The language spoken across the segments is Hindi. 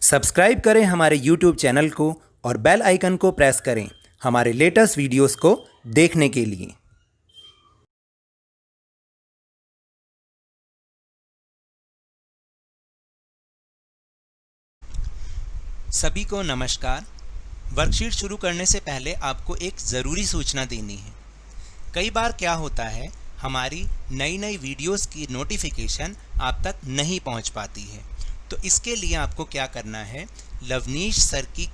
सब्सक्राइब करें हमारे YouTube चैनल को और बेल आइकन को प्रेस करें हमारे लेटेस्ट वीडियोस को देखने के लिए। सभी को नमस्कार। वर्कशीट शुरू करने से पहले आपको एक ज़रूरी सूचना देनी है। कई बार क्या होता है, हमारी नई वीडियोस की नोटिफिकेशन आप तक नहीं पहुंच पाती है। तो इसके लिए आपको क्या करना है, लवनीश सर की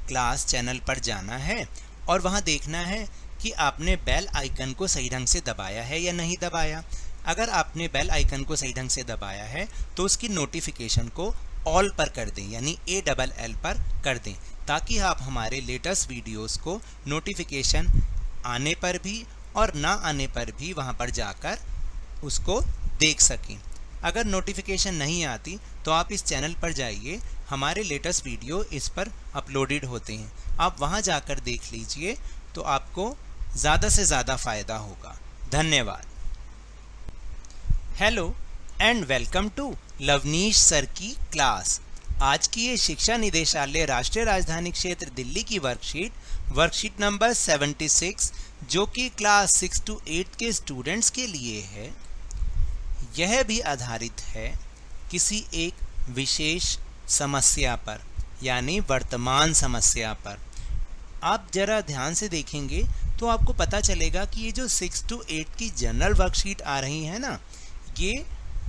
क्लास चैनल पर जाना है और वहां देखना है कि आपने बेल आइकन को सही ढंग से दबाया है या नहीं दबाया। अगर आपने बेल आइकन को सही ढंग से दबाया है तो उसकी नोटिफिकेशन को ऑल पर कर दें, यानी ALL पर कर दें, ताकि आप हमारे लेटेस्ट वीडियोस को नोटिफिकेशन आने पर भी और ना आने पर भी वहां पर जाकर उसको देख सकें। अगर नोटिफिकेशन नहीं आती तो आप इस चैनल पर जाइए, हमारे लेटेस्ट वीडियो इस पर अपलोडेड होते हैं, आप वहां जाकर देख लीजिए तो आपको ज़्यादा से ज़्यादा फ़ायदा होगा। धन्यवाद। Hello and welcome to Lovneesh sir की क्लास। आज की ये शिक्षा निदेशालय राष्ट्रीय राजधानी क्षेत्र दिल्ली की वर्कशीट नंबर 76, जो कि क्लास 6 to 8 के स्टूडेंट्स के लिए है, यह भी आधारित है किसी एक विशेष समस्या पर, यानी वर्तमान समस्या पर। आप जरा ध्यान से देखेंगे तो आपको पता चलेगा कि ये जो 6 to 8 की जनरल वर्कशीट आ रही है ना, ये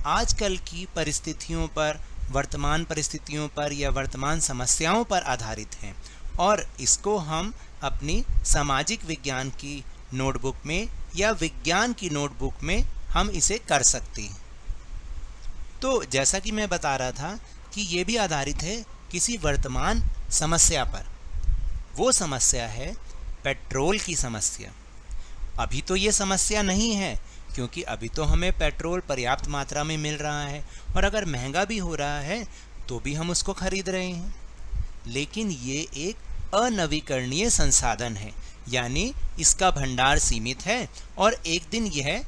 आजकल की परिस्थितियों पर, वर्तमान परिस्थितियों पर या वर्तमान समस्याओं पर आधारित हैं, और इसको हम अपनी सामाजिक विज्ञान की नोटबुक में या विज्ञान की नोटबुक में हम इसे कर सकते हैं। तो जैसा कि मैं बता रहा था कि ये भी आधारित है किसी वर्तमान समस्या पर। वो समस्या है पेट्रोल की समस्या। अभी तो ये समस्या नहीं है, क्योंकि अभी तो हमें पेट्रोल पर्याप्त मात्रा में मिल रहा है, और अगर महंगा भी हो रहा है तो भी हम उसको खरीद रहे हैं। लेकिन ये एक अनवीकरणीय संसाधन है, यानी इसका भंडार सीमित है और एक दिन यह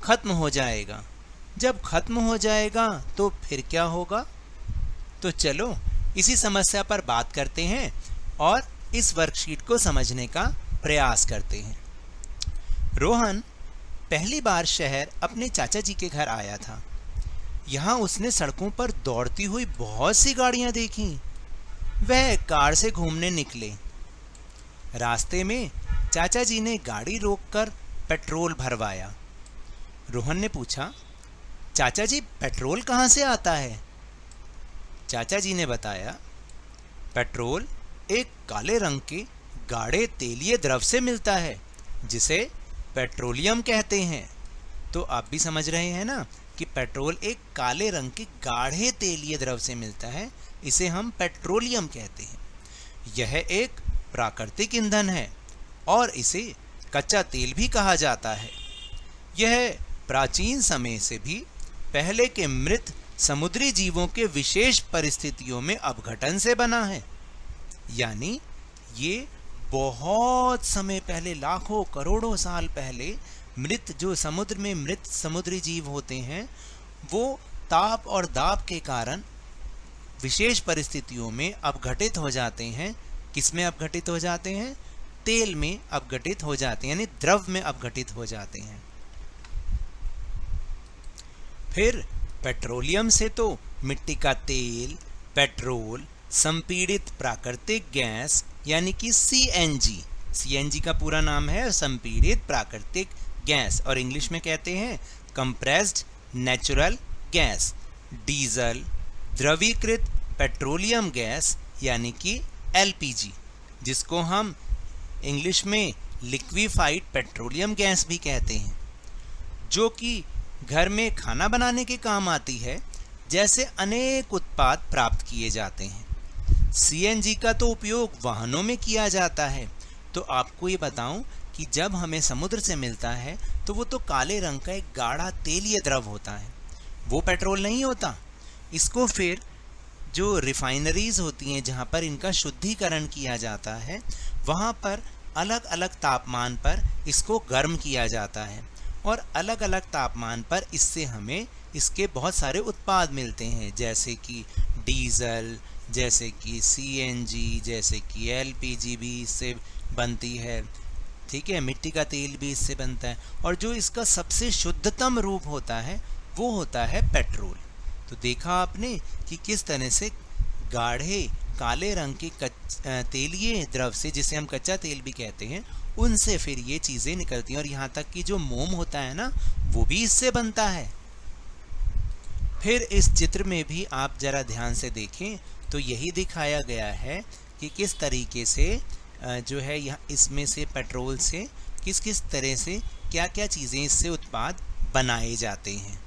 खत्म हो जाएगा। जब खत्म हो जाएगा तो फिर क्या होगा? तो चलो इसी समस्या पर बात करते हैं और इस वर्कशीट को समझने का प्रयास करते हैं। रोहन पहली बार शहर अपने चाचा जी के घर आया था। यहाँ उसने सड़कों पर दौड़ती हुई बहुत सी गाड़ियां देखी। वह कार से घूमने निकले। रास्ते में चाचा जी ने गाड़ी रोककर पेट्रोल भरवाया। रोहन ने पूछा, चाचा जी पेट्रोल कहाँ से आता है? चाचा जी ने बताया, पेट्रोल एक काले रंग के गाढ़े तेलीय द्रव से मिलता है, जिसे पेट्रोलियम कहते हैं। तो आप भी समझ रहे हैं ना कि पेट्रोल एक काले रंग के गाढ़े तेलीय द्रव से मिलता है, इसे हम पेट्रोलियम कहते हैं। यह एक प्राकृतिक ईंधन है और इसे कच्चा तेल भी कहा जाता है। यह प्राचीन समय से भी पहले के मृत समुद्री जीवों के विशेष परिस्थितियों में अपघटन से बना है, यानी ये बहुत समय पहले, लाखों करोड़ों साल पहले जो समुद्र में मृत समुद्री जीव होते हैं, वो ताप और दाब के कारण विशेष परिस्थितियों में अपघटित हो जाते हैं। किसमें अपघटित हो जाते हैं? तेल में अपघटित हो जाते हैं, यानी द्रव में अपघटित हो जाते हैं। फिर पेट्रोलियम से तो मिट्टी का तेल, पेट्रोल, संपीड़ित प्राकृतिक गैस यानी कि CNG का पूरा नाम है संपीड़ित प्राकृतिक गैस, और इंग्लिश में कहते हैं कंप्रेस्ड नेचुरल गैस, डीजल, द्रवीकृत पेट्रोलियम गैस यानी कि LPG, जिसको हम इंग्लिश में लिक्विफाइड पेट्रोलियम गैस भी कहते हैं, जो कि घर में खाना बनाने के काम आती है। जैसे अनेक उत्पाद प्राप्त किए जाते हैं। CNG का तो उपयोग वाहनों में किया जाता है। तो आपको ये बताऊं कि जब हमें समुद्र से मिलता है तो वो तो काले रंग का एक गाढ़ा तेलीय द्रव होता है, वो पेट्रोल नहीं होता। इसको फिर जो रिफाइनरीज होती हैं, जहाँ पर इनका शुद्धिकरण किया जाता है, वहाँ पर अलग अलग तापमान पर इसको गर्म किया जाता है, और अलग अलग तापमान पर इससे हमें इसके बहुत सारे उत्पाद मिलते हैं, जैसे कि डीजल, जैसे कि सीएनजी, जैसे कि एलपीजी भी इससे बनती है, ठीक है, मिट्टी का तेल भी इससे बनता है, और जो इसका सबसे शुद्धतम रूप होता है वो होता है पेट्रोल। तो देखा आपने कि किस तरह से गाढ़े काले रंग के तेलीय द्रव से, जिसे हम कच्चा तेल भी कहते हैं, उनसे फिर ये चीज़ें निकलती हैं, और यहाँ तक कि जो मोम होता है ना, वो भी इससे बनता है। फिर इस चित्र में भी आप जरा ध्यान से देखें तो यही दिखाया गया है कि किस तरीके से जो है यहाँ इसमें से पेट्रोल से किस किस तरह से क्या क्या चीज़ें इससे उत्पाद बनाए जाते हैं।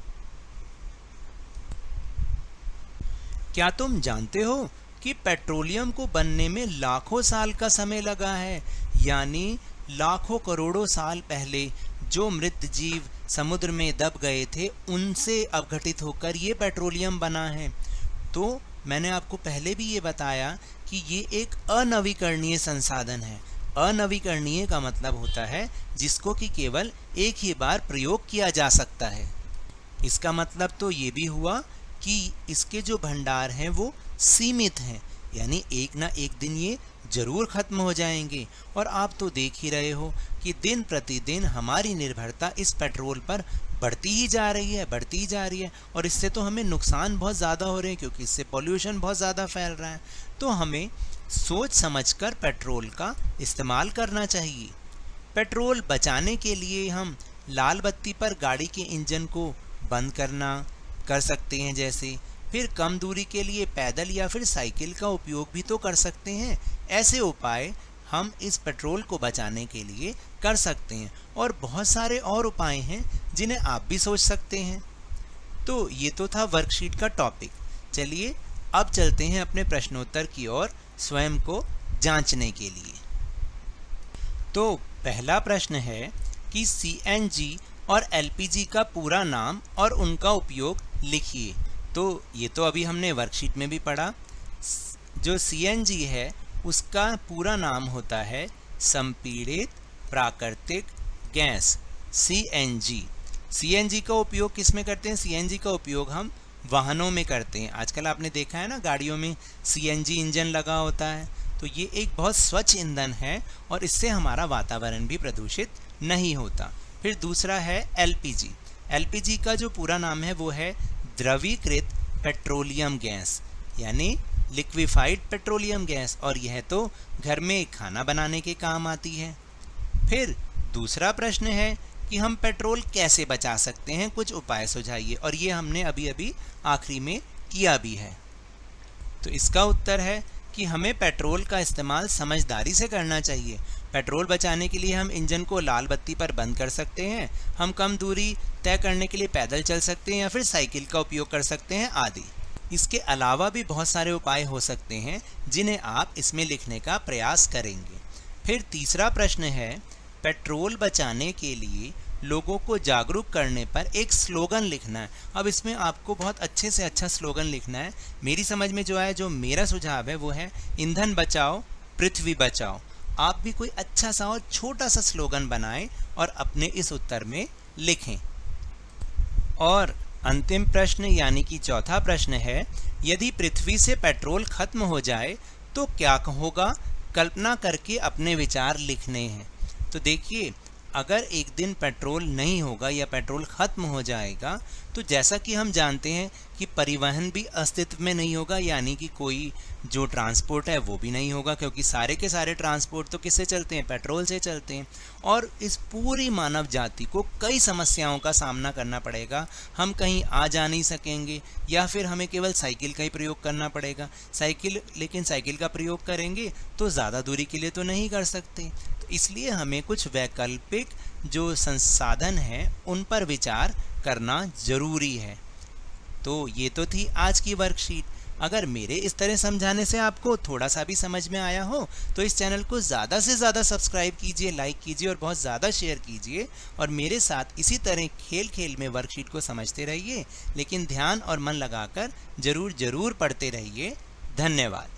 क्या तुम जानते हो कि पेट्रोलियम को बनने में लाखों साल का समय लगा है, यानी लाखों करोड़ों साल पहले जो मृत जीव समुद्र में दब गए थे उनसे अपघटित होकर ये पेट्रोलियम बना है। तो मैंने आपको पहले भी ये बताया कि ये एक अनवीकरणीय संसाधन है। अनवीकरणीय का मतलब होता है जिसको कि केवल एक ही बार प्रयोग किया जा सकता है। इसका मतलब तो ये भी हुआ कि इसके जो भंडार हैं वो सीमित हैं, यानी एक ना एक दिन ये जरूर खत्म हो जाएंगे। और आप तो देख ही रहे हो कि दिन प्रतिदिन हमारी निर्भरता इस पेट्रोल पर बढ़ती ही जा रही है, बढ़ती ही जा रही है, और इससे तो हमें नुकसान बहुत ज़्यादा हो रहे हैं, क्योंकि इससे पॉल्यूशन बहुत ज़्यादा फैल रहा है। तो हमें सोच समझकर पेट्रोल का इस्तेमाल करना चाहिए। पेट्रोल बचाने के लिए हम लाल बत्ती पर गाड़ी के इंजन को बंद कर सकते हैं, जैसे फिर कम दूरी के लिए पैदल या फिर साइकिल का उपयोग भी तो कर सकते हैं। ऐसे उपाय हम इस पेट्रोल को बचाने के लिए कर सकते हैं, और बहुत सारे और उपाय हैं जिन्हें आप भी सोच सकते हैं। तो ये तो था वर्कशीट का टॉपिक। चलिए अब चलते हैं अपने प्रश्नोत्तर की ओर स्वयं को जांचने के लिए। तो पहला प्रश्न है कि सीएनजी और एलपीजी का पूरा नाम और उनका उपयोग लिखिए। तो ये तो अभी हमने वर्कशीट में भी पढ़ा। जो सीएनजी है उसका पूरा नाम होता है संपीड़ित प्राकृतिक गैस, सीएनजी। सीएनजी का उपयोग किस में करते हैं? सीएनजी का उपयोग हम वाहनों में करते हैं। आजकल आपने देखा है ना, गाड़ियों में सीएनजी इंजन लगा होता है। तो ये एक बहुत स्वच्छ ईंधन है और इससे हमारा वातावरण भी प्रदूषित नहीं होता। फिर दूसरा है एलपीजी। एलपीजी का जो पूरा नाम है वो है द्रवीकृत पेट्रोलियम गैस, यानी लिक्विफाइड पेट्रोलियम गैस, और यह तो घर में खाना बनाने के काम आती है। फिर दूसरा प्रश्न है कि हम पेट्रोल कैसे बचा सकते हैं, कुछ उपाय सुझाइए, और ये हमने अभी अभी आखिरी में किया भी है। तो इसका उत्तर है कि हमें पेट्रोल का इस्तेमाल समझदारी से करना चाहिए। पेट्रोल बचाने के लिए हम इंजन को लाल बत्ती पर बंद कर सकते हैं, हम कम दूरी तय करने के लिए पैदल चल सकते हैं या फिर साइकिल का उपयोग कर सकते हैं आदि। इसके अलावा भी बहुत सारे उपाय हो सकते हैं जिन्हें आप इसमें लिखने का प्रयास करेंगे। फिर तीसरा प्रश्न है, पेट्रोल बचाने के लिए लोगों को जागरूक करने पर एक स्लोगन लिखना है। अब इसमें आपको बहुत अच्छे से अच्छा स्लोगन लिखना है। मेरी समझ में जो आया, जो मेरा सुझाव है वो है ईंधन बचाओ पृथ्वी बचाओ। आप भी कोई अच्छा सा और छोटा सा स्लोगन बनाएं और अपने इस उत्तर में लिखें। और अंतिम प्रश्न यानी कि चौथा प्रश्न है, यदि पृथ्वी से पेट्रोल खत्म हो जाए तो क्या होगा? कल्पना करके अपने विचार लिखने हैं। तो देखिए, अगर एक दिन पेट्रोल नहीं होगा या पेट्रोल खत्म हो जाएगा तो जैसा कि हम जानते हैं कि परिवहन भी अस्तित्व में नहीं होगा, यानी कि कोई जो ट्रांसपोर्ट है वो भी नहीं होगा, क्योंकि सारे के सारे ट्रांसपोर्ट तो किससे चलते हैं? पेट्रोल से चलते हैं। और इस पूरी मानव जाति को कई समस्याओं का सामना करना पड़ेगा। हम कहीं आ जा नहीं सकेंगे या फिर हमें केवल साइकिल का ही प्रयोग करना पड़ेगा। लेकिन साइकिल का प्रयोग करेंगे तो ज़्यादा दूरी के लिए तो नहीं कर सकते। इसलिए हमें कुछ वैकल्पिक जो संसाधन हैं उन पर विचार करना जरूरी है। तो ये तो थी आज की वर्कशीट। अगर मेरे इस तरह समझाने से आपको थोड़ा सा भी समझ में आया हो तो इस चैनल को ज़्यादा से ज़्यादा सब्सक्राइब कीजिए, लाइक कीजिए और बहुत ज़्यादा शेयर कीजिए। और मेरे साथ इसी तरह खेल खेल में वर्कशीट को समझते रहिए, लेकिन ध्यान और मन लगाकर ज़रूर पढ़ते रहिए। धन्यवाद।